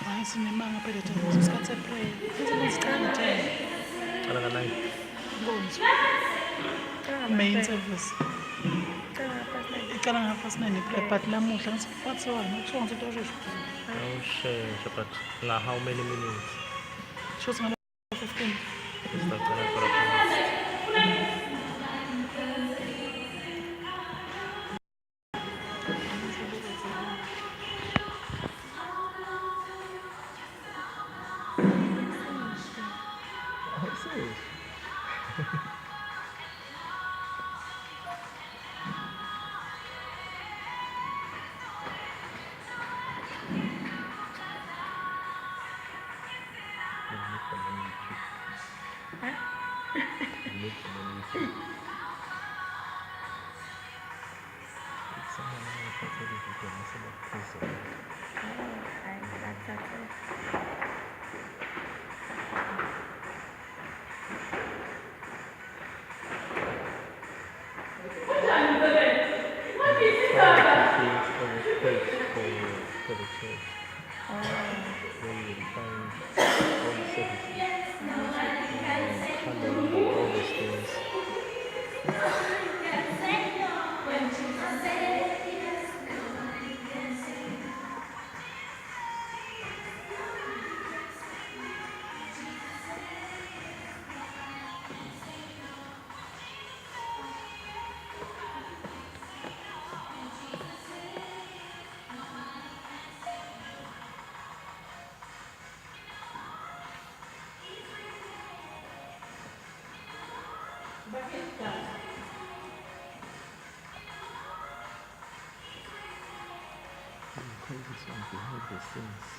Hhayi sinemanga phela thina isikhathi se-prayer. Futhi siqala ngo-10 Qala nga-9. inkonzo. Main service. Iqala nga-9 i-prayer but namuhla ngathi sewani kuthiwa ngithi washesha. Awusheshe but how many minutes? Shuthi ngalo 15. Sizagcina for a for the church. Where you will find all the services. Calendar, all those things. Call this one behind the scenes.